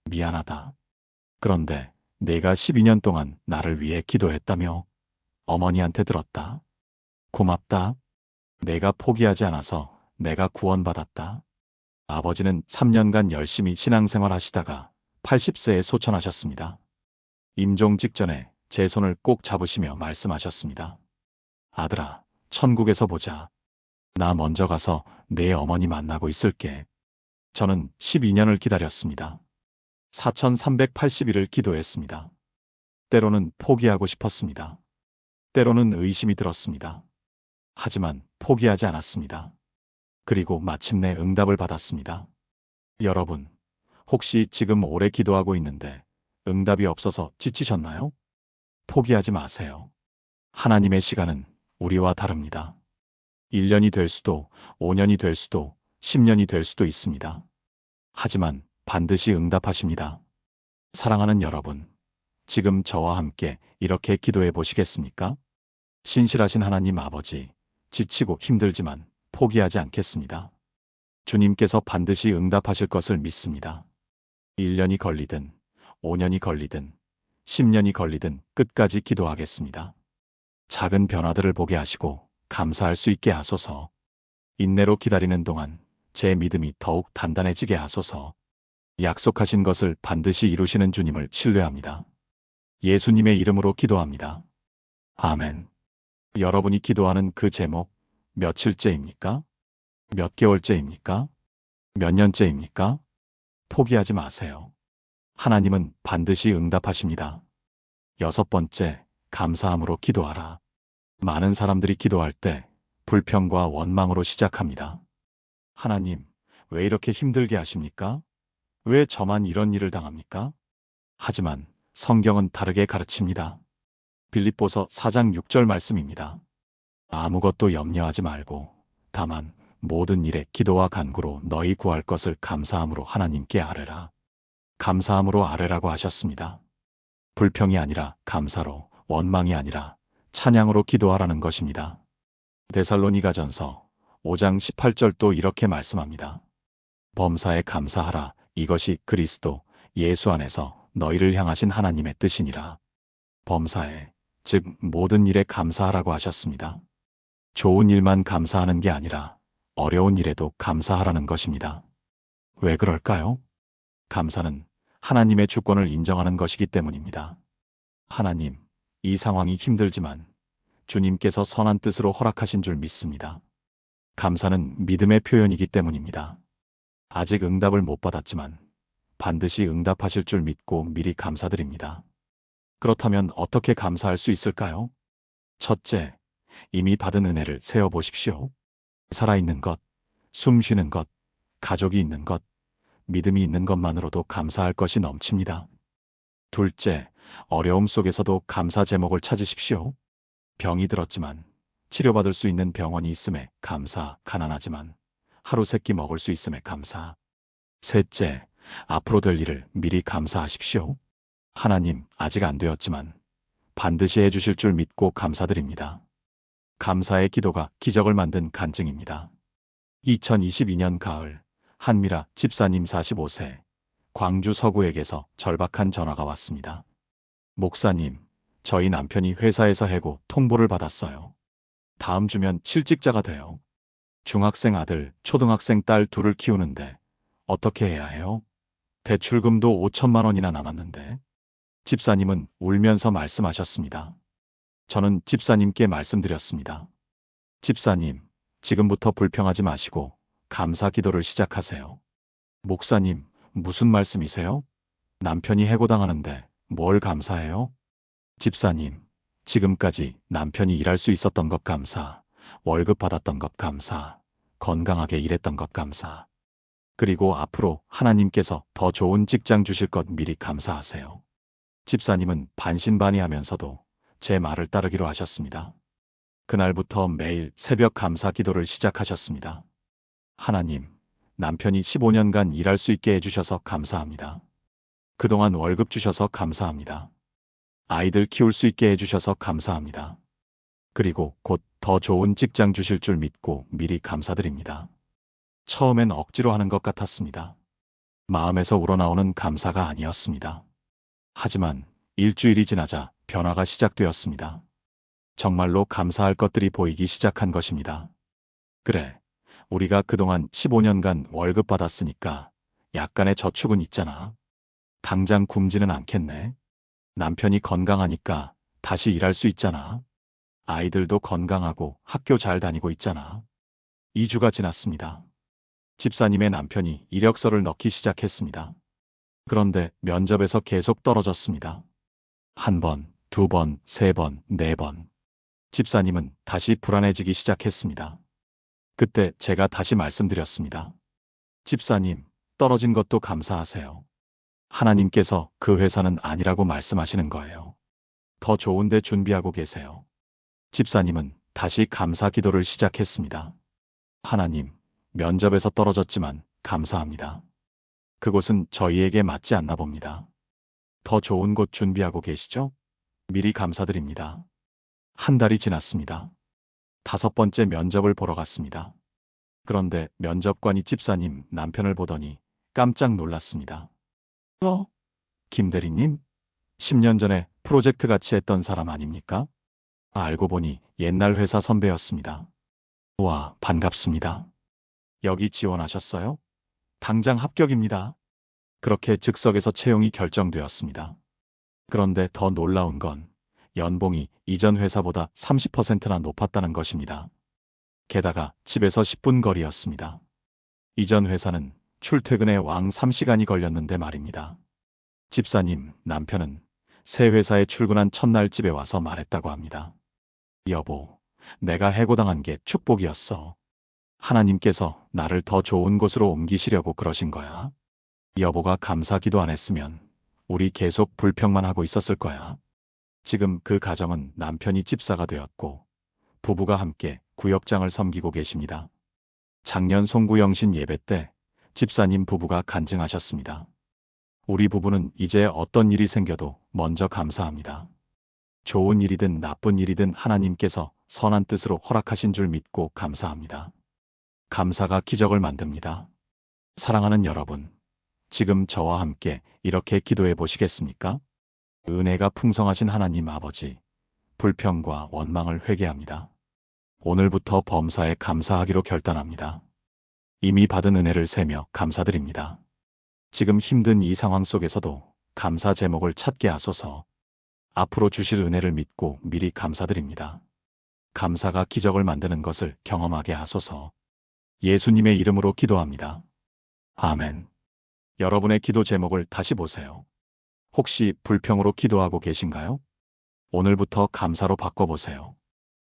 미안하다. 그런데 내가 12년 동안 나를 위해 기도했다며 어머니한테 들었다. 고맙다. 내가 포기하지 않아서 내가 구원받았다. 아버지는 3년간 열심히 신앙생활 하시다가 80세에 소천하셨습니다. 임종 직전에 제 손을 꼭 잡으시며 말씀하셨습니다. 아들아, 천국에서 보자. 나 먼저 가서 내 어머니 만나고 있을게. 저는 12년을 기다렸습니다. 4380일을 기도했습니다. 때로는 포기하고 싶었습니다. 때로는 의심이 들었습니다. 하지만 포기하지 않았습니다. 그리고 마침내 응답을 받았습니다. 여러분, 혹시 지금 오래 기도하고 있는데 응답이 없어서 지치셨나요? 포기하지 마세요. 하나님의 시간은 우리와 다릅니다. 1년이 될 수도, 5년이 될 수도, 10년이 될 수도 있습니다. 하지만 반드시 응답하십니다. 사랑하는 여러분, 지금 저와 함께 이렇게 기도해 보시겠습니까? 신실하신 하나님 아버지, 지치고 힘들지만 포기하지 않겠습니다. 주님께서 반드시 응답하실 것을 믿습니다. 1년이 걸리든, 5년이 걸리든, 10년이 걸리든 끝까지 기도하겠습니다. 작은 변화들을 보게 하시고 감사할 수 있게 하소서. 인내로 기다리는 동안 제 믿음이 더욱 단단해지게 하소서. 약속하신 것을 반드시 이루시는 주님을 신뢰합니다. 예수님의 이름으로 기도합니다. 아멘. 여러분이 기도하는 그 제목, 며칠째입니까? 몇 개월째입니까? 몇 년째입니까? 포기하지 마세요. 하나님은 반드시 응답하십니다. 6번째, 감사함으로 기도하라. 많은 사람들이 기도할 때 불평과 원망으로 시작합니다. 하나님, 왜 이렇게 힘들게 하십니까? 왜 저만 이런 일을 당합니까? 하지만 성경은 다르게 가르칩니다. 빌립보서 4장 6절 말씀입니다. 아무것도 염려하지 말고 다만 모든 일에 기도와 간구로 너희 구할 것을 감사함으로 하나님께 아뢰라. 감사함으로 아뢰라고 하셨습니다. 불평이 아니라 감사로, 원망이 아니라 찬양으로 기도하라는 것입니다. 데살로니가전서 5장 18절도 이렇게 말씀합니다. 범사에 감사하라. 이것이 그리스도 예수 안에서 너희를 향하신 하나님의 뜻이니라. 범사에, 즉 모든 일에 감사하라고 하셨습니다. 좋은 일만 감사하는 게 아니라 어려운 일에도 감사하라는 것입니다. 왜 그럴까요? 감사는 하나님의 주권을 인정하는 것이기 때문입니다. 하나님, 이 상황이 힘들지만 주님께서 선한 뜻으로 허락하신 줄 믿습니다. 감사는 믿음의 표현이기 때문입니다. 아직 응답을 못 받았지만 반드시 응답하실 줄 믿고 미리 감사드립니다. 그렇다면 어떻게 감사할 수 있을까요? 첫째, 이미 받은 은혜를 세어보십시오. 살아있는 것, 숨 쉬는 것, 가족이 있는 것, 믿음이 있는 것만으로도 감사할 것이 넘칩니다. 둘째, 어려움 속에서도 감사 제목을 찾으십시오. 병이 들었지만 치료받을 수 있는 병원이 있음에 감사, 가난하지만 하루 세끼 먹을 수 있음에 감사. 셋째, 앞으로 될 일을 미리 감사하십시오. 하나님, 아직 안 되었지만 반드시 해주실 줄 믿고 감사드립니다. 감사의 기도가 기적을 만든 간증입니다. 2022년 가을, 한미라 집사님 45세, 광주 서구에게서 절박한 전화가 왔습니다. 목사님, 저희 남편이 회사에서 해고 통보를 받았어요. 다음 주면 실직자가 돼요. 중학생 아들, 초등학생 딸 둘을 키우는데 어떻게 해야 해요? 대출금도 5천만 원이나 남았는데. 집사님은 울면서 말씀하셨습니다. 저는 집사님께 말씀드렸습니다. 집사님, 지금부터 불평하지 마시고 감사 기도를 시작하세요. 목사님, 무슨 말씀이세요? 남편이 해고당하는데 뭘 감사해요? 집사님, 지금까지 남편이 일할 수 있었던 것 감사, 월급 받았던 것 감사, 건강하게 일했던 것 감사, 그리고 앞으로 하나님께서 더 좋은 직장 주실 것 미리 감사하세요. 집사님은 반신반의하면서도 제 말을 따르기로 하셨습니다. 그날부터 매일 새벽 감사 기도를 시작하셨습니다. 하나님, 남편이 15년간 일할 수 있게 해주셔서 감사합니다. 그동안 월급 주셔서 감사합니다. 아이들 키울 수 있게 해주셔서 감사합니다. 그리고 곧 더 좋은 직장 주실 줄 믿고 미리 감사드립니다. 처음엔 억지로 하는 것 같았습니다. 마음에서 우러나오는 감사가 아니었습니다. 하지만 일주일이 지나자 변화가 시작되었습니다. 정말로 감사할 것들이 보이기 시작한 것입니다. 그래, 우리가 그동안 15년간 월급 받았으니까 약간의 저축은 있잖아. 당장 굶지는 않겠네. 남편이 건강하니까 다시 일할 수 있잖아. 아이들도 건강하고 학교 잘 다니고 있잖아. 2주가 지났습니다. 집사님의 남편이 이력서를 넣기 시작했습니다. 그런데 면접에서 계속 떨어졌습니다. 한 번, 두 번, 세 번, 네 번. 집사님은 다시 불안해지기 시작했습니다. 그때 제가 다시 말씀드렸습니다. 집사님, 떨어진 것도 감사하세요. 하나님께서 그 회사는 아니라고 말씀하시는 거예요. 더 좋은 데 준비하고 계세요. 집사님은 다시 감사 기도를 시작했습니다. 하나님, 면접에서 떨어졌지만 감사합니다. 그곳은 저희에게 맞지 않나 봅니다. 더 좋은 곳 준비하고 계시죠? 미리 감사드립니다. 한 달이 지났습니다. 5번째 면접을 보러 갔습니다. 그런데 면접관이 집사님 남편을 보더니 깜짝 놀랐습니다. 김 대리님? 10년 전에 프로젝트 같이 했던 사람 아닙니까? 알고 보니 옛날 회사 선배였습니다. 와, 반갑습니다. 여기 지원하셨어요? 당장 합격입니다. 그렇게 즉석에서 채용이 결정되었습니다. 그런데 더 놀라운 건 연봉이 이전 회사보다 30%나 높았다는 것입니다. 게다가 집에서 10분 거리였습니다. 이전 회사는 출퇴근에 왕 3시간이 걸렸는데 말입니다. 집사님 남편은 새 회사에 출근한 첫날 집에 와서 말했다고 합니다. 여보, 내가 해고당한 게 축복이었어. 하나님께서 나를 더 좋은 곳으로 옮기시려고 그러신 거야. 여보가 감사 기도 안 했으면 우리 계속 불평만 하고 있었을 거야. 지금 그 가정은 남편이 집사가 되었고 부부가 함께 구역장을 섬기고 계십니다. 작년 송구영신 예배 때 집사님 부부가 간증하셨습니다. 우리 부부는 이제 어떤 일이 생겨도 먼저 감사합니다. 좋은 일이든 나쁜 일이든 하나님께서 선한 뜻으로 허락하신 줄 믿고 감사합니다. 감사가 기적을 만듭니다. 사랑하는 여러분, 지금 저와 함께 이렇게 기도해 보시겠습니까? 은혜가 풍성하신 하나님 아버지, 불평과 원망을 회개합니다. 오늘부터 범사에 감사하기로 결단합니다. 이미 받은 은혜를 세며 감사드립니다. 지금 힘든 이 상황 속에서도 감사 제목을 찾게 하소서. 앞으로 주실 은혜를 믿고 미리 감사드립니다. 감사가 기적을 만드는 것을 경험하게 하소서. 예수님의 이름으로 기도합니다. 아멘. 여러분의 기도 제목을 다시 보세요. 혹시 불평으로 기도하고 계신가요? 오늘부터 감사로 바꿔보세요.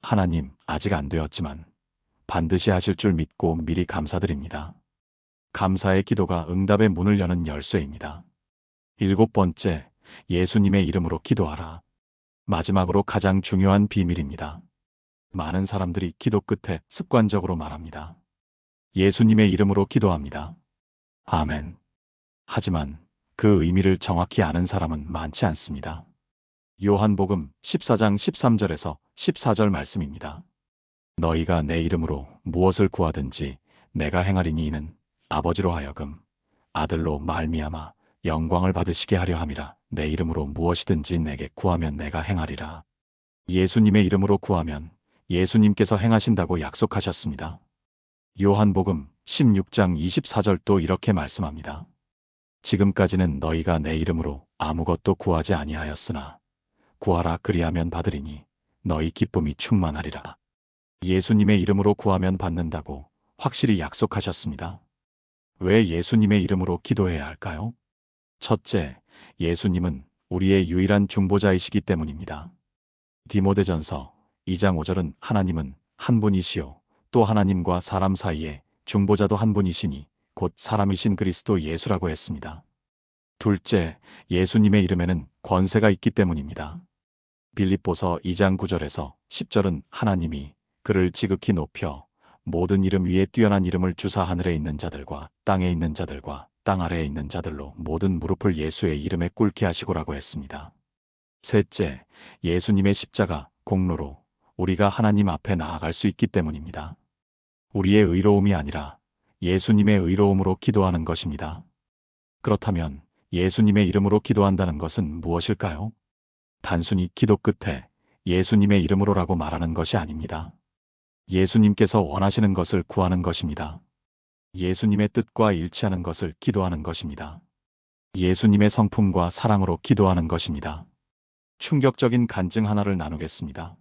하나님, 아직 안 되었지만 반드시 하실 줄 믿고 미리 감사드립니다. 감사의 기도가 응답의 문을 여는 열쇠입니다. 7번째, 예수님의 이름으로 기도하라. 마지막으로 가장 중요한 비밀입니다. 많은 사람들이 기도 끝에 습관적으로 말합니다. 예수님의 이름으로 기도합니다. 아멘. 하지만 그 의미를 정확히 아는 사람은 많지 않습니다. 요한복음 14장 13절에서 14절 말씀입니다. 너희가 내 이름으로 무엇을 구하든지 내가 행하리니 이는 아버지로 하여금 아들로 말미암아 영광을 받으시게 하려 함이라. 내 이름으로 무엇이든지 내게 구하면 내가 행하리라. 예수님의 이름으로 구하면 예수님께서 행하신다고 약속하셨습니다. 요한복음 16장 24절도 이렇게 말씀합니다. 지금까지는 너희가 내 이름으로 아무것도 구하지 아니하였으나 구하라 그리하면 받으리니 너희 기쁨이 충만하리라. 예수님의 이름으로 구하면 받는다고 확실히 약속하셨습니다. 왜 예수님의 이름으로 기도해야 할까요? 첫째, 예수님은 우리의 유일한 중보자이시기 때문입니다. 디모데전서 2장 5절은 하나님은 한 분이시요 또 하나님과 사람 사이에 중보자도 한 분이시니 곧 사람이신 그리스도 예수라고 했습니다. 둘째, 예수님의 이름에는 권세가 있기 때문입니다. 빌립보서 2장 9절에서 10절은 하나님이 그를 지극히 높여 모든 이름 위에 뛰어난 이름을 주사 하늘에 있는 자들과 땅에 있는 자들과 땅 아래에 있는 자들로 모든 무릎을 예수의 이름에 꿇게 하시고라고 했습니다. 셋째, 예수님의 십자가 공로로 우리가 하나님 앞에 나아갈 수 있기 때문입니다. 우리의 의로움이 아니라 예수님의 의로움으로 기도하는 것입니다. 그렇다면 예수님의 이름으로 기도한다는 것은 무엇일까요? 단순히 기도 끝에 예수님의 이름으로라고 말하는 것이 아닙니다. 예수님께서 원하시는 것을 구하는 것입니다. 예수님의 뜻과 일치하는 것을 기도하는 것입니다. 예수님의 성품과 사랑으로 기도하는 것입니다. 충격적인 간증 하나를 나누겠습니다.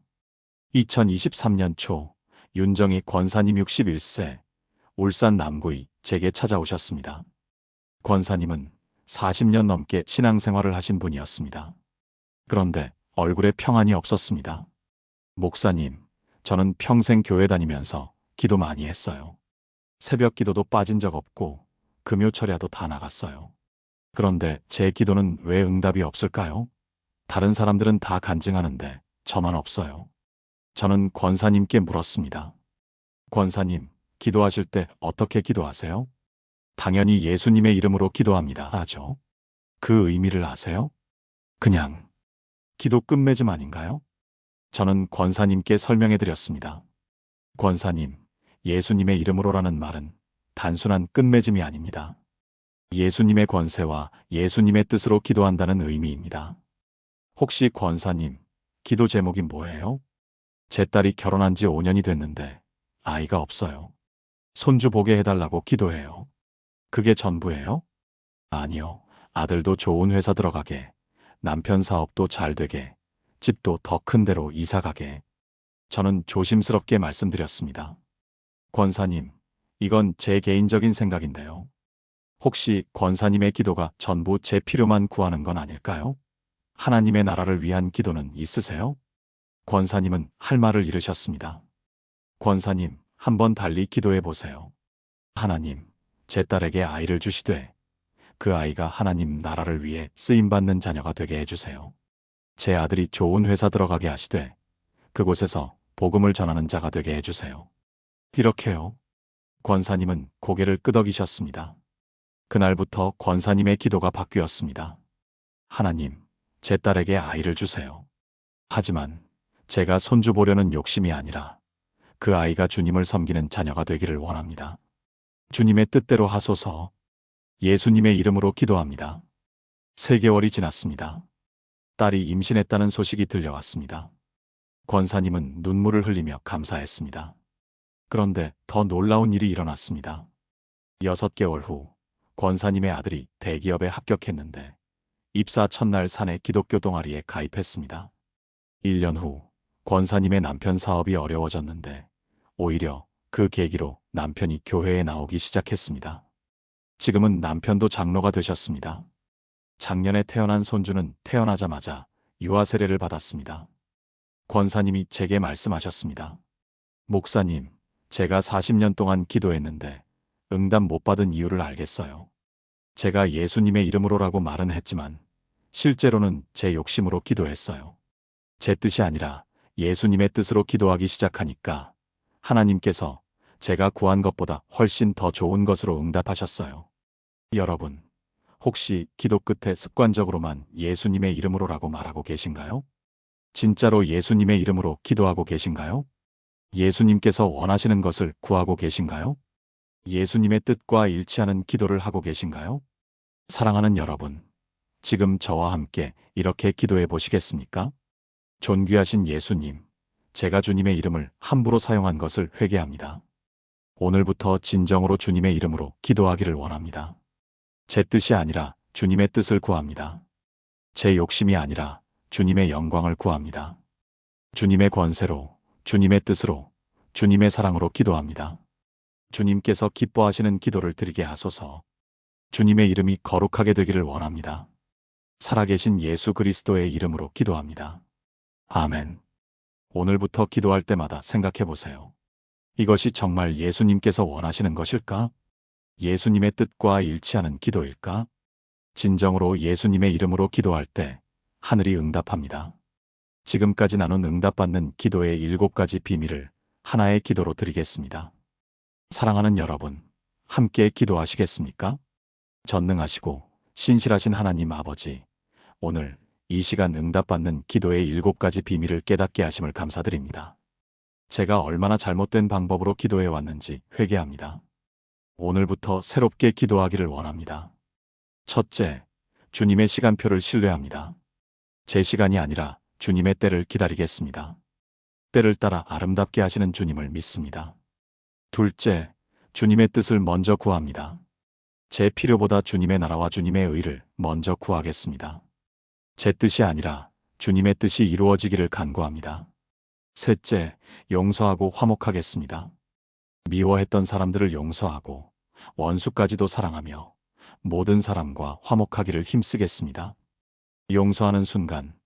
2023년 초 윤정희 권사님 61세 울산 남구의 제게 찾아오셨습니다. 권사님은 40년 넘게 신앙생활을 하신 분이었습니다. 그런데 얼굴에 평안이 없었습니다. 목사님, 저는 평생 교회 다니면서 기도 많이 했어요. 새벽 기도도 빠진 적 없고 금요철야도 다 나갔어요. 그런데 제 기도는 왜 응답이 없을까요? 다른 사람들은 다 간증하는데 저만 없어요. 저는 권사님께 물었습니다. 권사님, 기도하실 때 어떻게 기도하세요? 당연히 예수님의 이름으로 기도합니다. 하죠. 그 의미를 아세요? 그냥 기도 끝맺음 아닌가요? 저는 권사님께 설명해 드렸습니다. 권사님, 예수님의 이름으로라는 말은 단순한 끝맺음이 아닙니다. 예수님의 권세와 예수님의 뜻으로 기도한다는 의미입니다. 혹시 권사님, 기도 제목이 뭐예요? 제 딸이 결혼한 지 5년이 됐는데 아이가 없어요. 손주 보게 해달라고 기도해요. 그게 전부예요? 아니요. 아들도 좋은 회사 들어가게, 남편 사업도 잘 되게, 집도 더 큰 데로 이사 가게. 저는 조심스럽게 말씀드렸습니다. 권사님, 이건 제 개인적인 생각인데요. 혹시 권사님의 기도가 전부 제 필요만 구하는 건 아닐까요? 하나님의 나라를 위한 기도는 있으세요? 권사님은 할 말을 잃으셨습니다. 권사님, 한번 달리 기도해 보세요. 하나님, 제 딸에게 아이를 주시되 그 아이가 하나님 나라를 위해 쓰임받는 자녀가 되게 해주세요. 제 아들이 좋은 회사 들어가게 하시되 그곳에서 복음을 전하는 자가 되게 해주세요. 이렇게요. 권사님은 고개를 끄덕이셨습니다. 그날부터 권사님의 기도가 바뀌었습니다. 하나님, 제 딸에게 아이를 주세요. 하지만 제가 손주 보려는 욕심이 아니라 그 아이가 주님을 섬기는 자녀가 되기를 원합니다. 주님의 뜻대로 하소서. 예수님의 이름으로 기도합니다. 3개월이 지났습니다. 딸이 임신했다는 소식이 들려왔습니다. 권사님은 눈물을 흘리며 감사했습니다. 그런데 더 놀라운 일이 일어났습니다. 6개월 후 권사님의 아들이 대기업에 합격했는데 입사 첫날 사내 기독교 동아리에 가입했습니다. 1년 후 권사님의 남편 사업이 어려워졌는데 오히려 그 계기로 남편이 교회에 나오기 시작했습니다. 지금은 남편도 장로가 되셨습니다. 작년에 태어난 손주는 태어나자마자 유아 세례를 받았습니다. 권사님이 제게 말씀하셨습니다. 목사님, 제가 40년 동안 기도했는데 응답 못 받은 이유를 알겠어요. 제가 예수님의 이름으로라고 말은 했지만 실제로는 제 욕심으로 기도했어요. 제 뜻이 아니라 예수님의 뜻으로 기도하기 시작하니까 하나님께서 제가 구한 것보다 훨씬 더 좋은 것으로 응답하셨어요. 여러분, 혹시 기도 끝에 습관적으로만 예수님의 이름으로라고 말하고 계신가요? 진짜로 예수님의 이름으로 기도하고 계신가요? 예수님께서 원하시는 것을 구하고 계신가요? 예수님의 뜻과 일치하는 기도를 하고 계신가요? 사랑하는 여러분, 지금 저와 함께 이렇게 기도해 보시겠습니까? 존귀하신 예수님, 제가 주님의 이름을 함부로 사용한 것을 회개합니다. 오늘부터 진정으로 주님의 이름으로 기도하기를 원합니다. 제 뜻이 아니라 주님의 뜻을 구합니다. 제 욕심이 아니라 주님의 영광을 구합니다. 주님의 권세로, 주님의 뜻으로, 주님의 사랑으로 기도합니다. 주님께서 기뻐하시는 기도를 드리게 하소서. 주님의 이름이 거룩하게 되기를 원합니다. 살아계신 예수 그리스도의 이름으로 기도합니다. 아멘. 오늘부터 기도할 때마다 생각해 보세요. 이것이 정말 예수님께서 원하시는 것일까? 예수님의 뜻과 일치하는 기도일까? 진정으로 예수님의 이름으로 기도할 때 하늘이 응답합니다. 지금까지 나눈 응답받는 기도의 7가지 비밀을 하나의 기도로 드리겠습니다. 사랑하는 여러분, 함께 기도하시겠습니까? 전능하시고 신실하신 하나님 아버지, 오늘 이 시간 응답받는 기도의 7가지 비밀을 깨닫게 하심을 감사드립니다. 제가 얼마나 잘못된 방법으로 기도해 왔는지 회개합니다. 오늘부터 새롭게 기도하기를 원합니다. 첫째, 주님의 시간표를 신뢰합니다. 제 시간이 아니라 주님의 때를 기다리겠습니다. 때를 따라 아름답게 하시는 주님을 믿습니다. 둘째, 주님의 뜻을 먼저 구합니다. 제 필요보다 주님의 나라와 주님의 의를 먼저 구하겠습니다. 제 뜻이 아니라 주님의 뜻이 이루어지기를 간구합니다. 셋째, 용서하고 화목하겠습니다. 미워했던 사람들을 용서하고 원수까지도 사랑하며 모든 사람과 화목하기를 힘쓰겠습니다. 용서하는 순간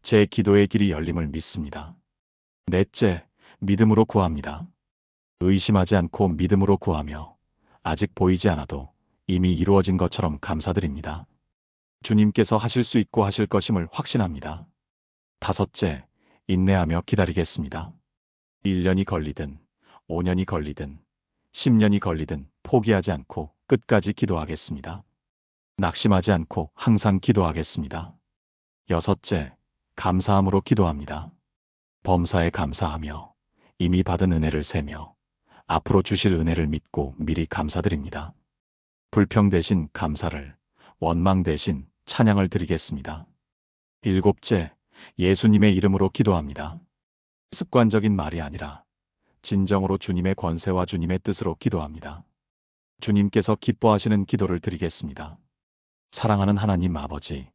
제 기도의 길이 열림을 믿습니다. 넷째, 믿음으로 구합니다. 의심하지 않고 믿음으로 구하며 아직 보이지 않아도 이미 이루어진 것처럼 감사드립니다. 주님께서 하실 수 있고 하실 것임을 확신합니다. 다섯째, 인내하며 기다리겠습니다. 1년이 걸리든 5년이 걸리든 10년이 걸리든 포기하지 않고 끝까지 기도하겠습니다. 낙심하지 않고 항상 기도하겠습니다. 여섯째, 감사함으로 기도합니다. 범사에 감사하며 이미 받은 은혜를 세며 앞으로 주실 은혜를 믿고 미리 감사드립니다. 불평 대신 감사를, 원망 대신 찬양을 드리겠습니다. 일곱째, 예수님의 이름으로 기도합니다. 습관적인 말이 아니라 진정으로 주님의 권세와 주님의 뜻으로 기도합니다. 주님께서 기뻐하시는 기도를 드리겠습니다. 사랑하는 하나님 아버지,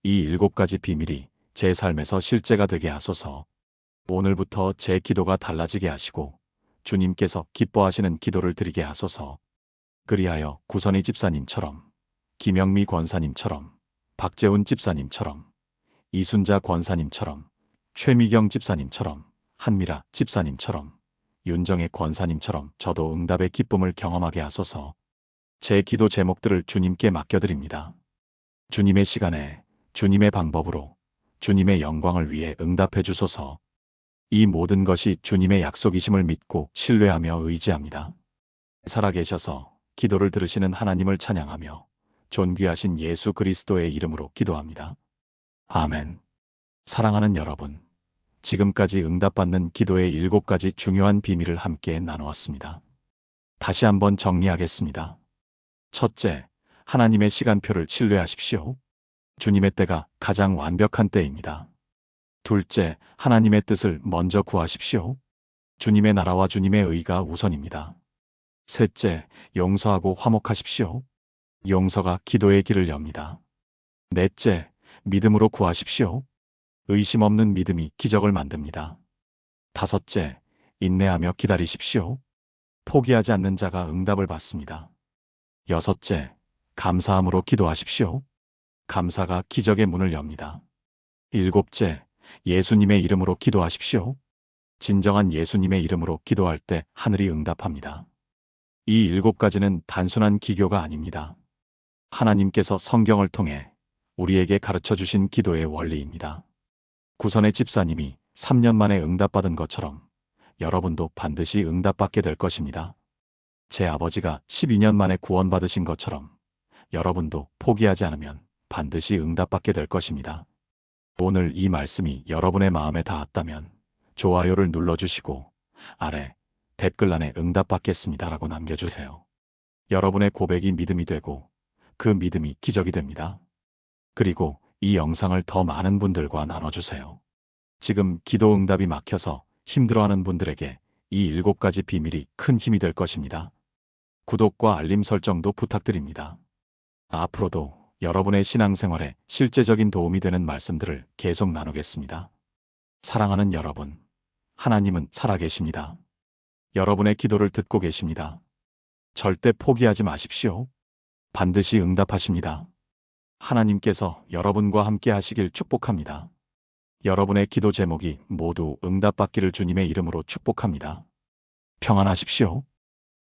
이 7가지 비밀이 제 삶에서 실제가 되게 하소서. 오늘부터 제 기도가 달라지게 하시고 주님께서 기뻐하시는 기도를 드리게 하소서. 그리하여 구선희 집사님처럼, 김영미 권사님처럼, 박재훈 집사님처럼, 이순자 권사님처럼, 최미경 집사님처럼, 한미라 집사님처럼, 윤정혜 권사님처럼 저도 응답의 기쁨을 경험하게 하소서. 제 기도 제목들을 주님께 맡겨드립니다. 주님의 시간에, 주님의 방법으로, 주님의 영광을 위해 응답해 주소서. 이 모든 것이 주님의 약속이심을 믿고 신뢰하며 의지합니다. 살아계셔서 기도를 들으시는 하나님을 찬양하며 존귀하신 예수 그리스도의 이름으로 기도합니다. 아멘. 사랑하는 여러분, 지금까지 응답받는 기도의 7가지 중요한 비밀을 함께 나누었습니다. 다시 한번 정리하겠습니다. 첫째, 하나님의 시간표를 신뢰하십시오. 주님의 때가 가장 완벽한 때입니다. 둘째, 하나님의 뜻을 먼저 구하십시오. 주님의 나라와 주님의 의가 우선입니다. 셋째, 용서하고 화목하십시오. 용서가 기도의 길을 엽니다. 넷째, 믿음으로 구하십시오. 의심 없는 믿음이 기적을 만듭니다. 다섯째, 인내하며 기다리십시오. 포기하지 않는 자가 응답을 받습니다. 여섯째, 감사함으로 기도하십시오. 감사가 기적의 문을 엽니다. 일곱째, 예수님의 이름으로 기도하십시오. 진정한 예수님의 이름으로 기도할 때 하늘이 응답합니다. 이 7가지는 단순한 기교가 아닙니다. 하나님께서 성경을 통해 우리에게 가르쳐 주신 기도의 원리입니다. 구선의 집사님이 3년 만에 응답받은 것처럼 여러분도 반드시 응답받게 될 것입니다. 제 아버지가 12년 만에 구원받으신 것처럼 여러분도 포기하지 않으면 반드시 응답받게 될 것입니다. 오늘 이 말씀이 여러분의 마음에 닿았다면 좋아요를 눌러주시고 아래 댓글란에 응답받겠습니다라고 남겨주세요. 여러분의 고백이 믿음이 되고 그 믿음이 기적이 됩니다. 그리고 이 영상을 더 많은 분들과 나눠주세요. 지금 기도 응답이 막혀서 힘들어하는 분들에게 이 7가지 비밀이 큰 힘이 될 것입니다. 구독과 알림 설정도 부탁드립니다. 앞으로도 여러분의 신앙생활에 실제적인 도움이 되는 말씀들을 계속 나누겠습니다. 사랑하는 여러분, 하나님은 살아계십니다. 여러분의 기도를 듣고 계십니다. 절대 포기하지 마십시오. 반드시 응답하십니다. 하나님께서 여러분과 함께 하시길 축복합니다. 여러분의 기도 제목이 모두 응답받기를 주님의 이름으로 축복합니다. 평안하십시오.